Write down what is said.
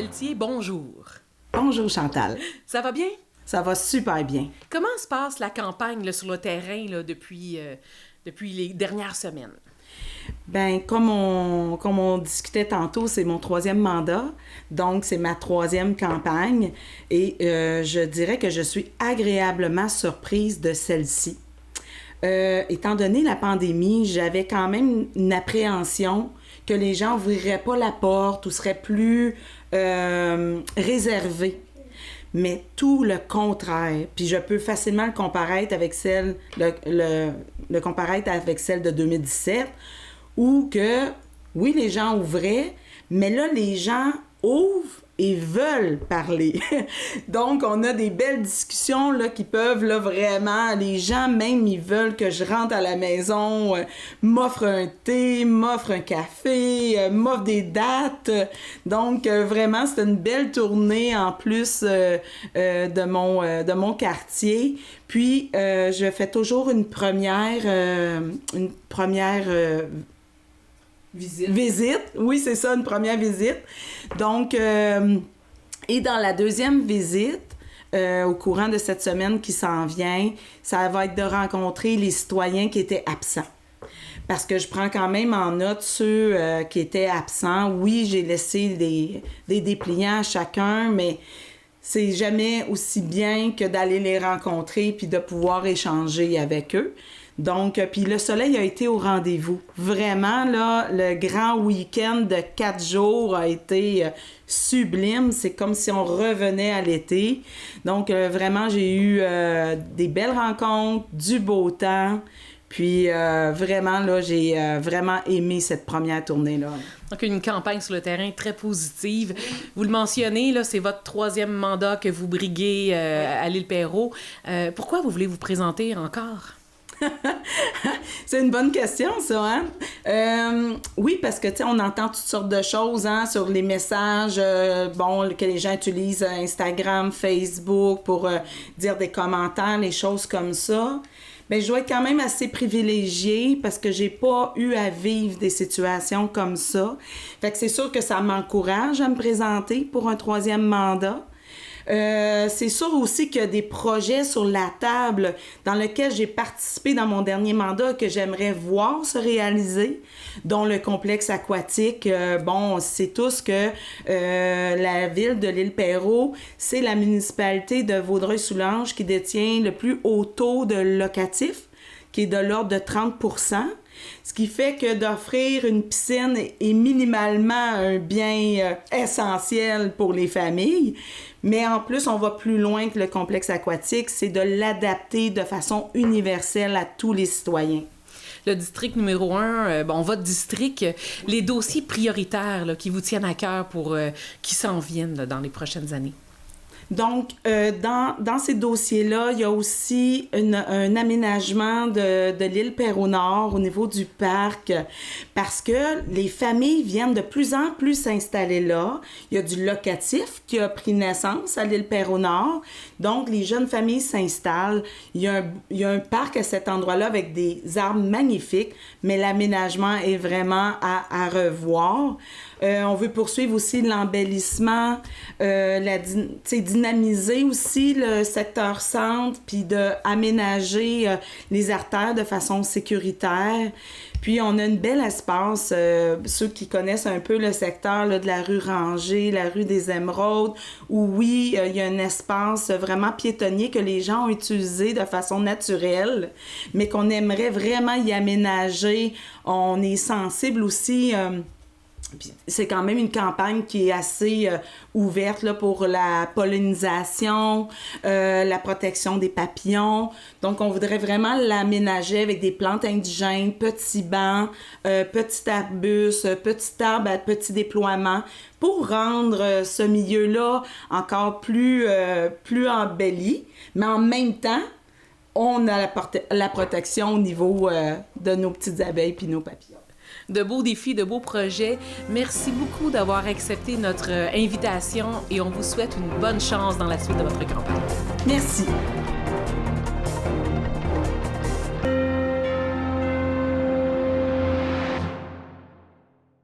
Pelletier, bonjour. Bonjour Chantal. Ça va bien? Ça va super bien. Comment se passe la campagne là, sur le terrain là, depuis les dernières semaines? Ben, comme on discutait tantôt, c'est mon 3e mandat, donc c'est ma 3e campagne et je dirais que je suis agréablement surprise de celle-ci. Étant donné la pandémie, j'avais quand même une appréhension que les gens n'ouvriraient pas la porte ou seraient plus réservés. Mais tout le contraire. Puis je peux facilement le comparaître avec celle de 2017, où que, oui, les gens ouvraient, mais là, les gens ouvrent et veulent parler. Donc, on a des belles discussions là, qui peuvent là, vraiment... Les gens, même, ils veulent que je rentre à la maison, m'offre un thé, m'offre un café, m'offre des dates. Donc, vraiment, c'est une belle tournée en plus de mon quartier. Puis, je fais toujours une première visite. Oui, c'est ça, une première visite. Donc, et dans la deuxième visite, au courant de cette semaine qui s'en vient, ça va être de rencontrer les citoyens qui étaient absents. Parce que je prends quand même en note ceux qui étaient absents. Oui, j'ai laissé des dépliants à chacun, mais c'est jamais aussi bien que d'aller les rencontrer puis de pouvoir échanger avec eux. Donc, puis le soleil a été au rendez-vous. Vraiment, là, le grand week-end de 4 jours a été sublime. C'est comme si on revenait à l'été. Donc, vraiment, j'ai eu des belles rencontres, du beau temps. Puis, vraiment, là, j'ai vraiment aimé cette première tournée-là. Donc, une campagne sur le terrain très positive. Vous le mentionnez, là, c'est votre 3e mandat que vous briguez à l'île Perrot. Pourquoi vous voulez vous présenter encore? C'est une bonne question, ça, hein? Oui, parce que, tu sais, on entend toutes sortes de choses, hein, sur les messages, que les gens utilisent Instagram, Facebook pour dire des commentaires, les choses comme ça. Bien, je dois être quand même assez privilégiée parce que j'ai pas eu à vivre des situations comme ça. Fait que c'est sûr que ça m'encourage à me présenter pour un 3e mandat. C'est sûr aussi qu'il y a des projets sur la table dans lesquels j'ai participé dans mon dernier mandat que j'aimerais voir se réaliser, dont le complexe aquatique. On sait tous que la ville de l'île Perrot, c'est la municipalité de Vaudreuil-Soulanges qui détient le plus haut taux de locatif, qui est de l'ordre de 30%. Ce qui fait que d'offrir une piscine est minimalement un bien essentiel pour les familles. Mais en plus, on va plus loin que le complexe aquatique, c'est de l'adapter de façon universelle à tous les citoyens. Le district numéro 1, votre district, les dossiers prioritaires là, qui vous tiennent à cœur pour qui s'en viennent là, dans les prochaines années? Donc, dans ces dossiers-là, il y a aussi un aménagement de l'île Perrot-Nord au niveau du parc parce que les familles viennent de plus en plus s'installer là. Il y a du locatif qui a pris naissance à l'île Perrot-Nord. Donc, les jeunes familles s'installent. Il y a un parc à cet endroit-là avec des arbres magnifiques, mais l'aménagement est vraiment à revoir. On veut poursuivre aussi l'embellissement, dynamiser aussi le secteur centre, puis d'aménager les artères de façon sécuritaire. Puis on a une belle espace, ceux qui connaissent un peu le secteur là, de la rue Rangé, la rue des Émeraudes, où oui, il y a un espace vraiment piétonnier que les gens ont utilisé de façon naturelle, mais qu'on aimerait vraiment y aménager. On est sensible aussi... c'est quand même une campagne qui est assez ouverte là, pour la pollinisation, la protection des papillons. Donc, on voudrait vraiment l'aménager avec des plantes indigènes, petits bancs, petits arbustes, petits arbres à petit déploiement pour rendre ce milieu-là encore plus embelli. Mais en même temps, on a la protection au niveau de nos petites abeilles puis nos papillons. De beaux défis, de beaux projets. Merci beaucoup d'avoir accepté notre invitation et on vous souhaite une bonne chance dans la suite de votre campagne. Merci.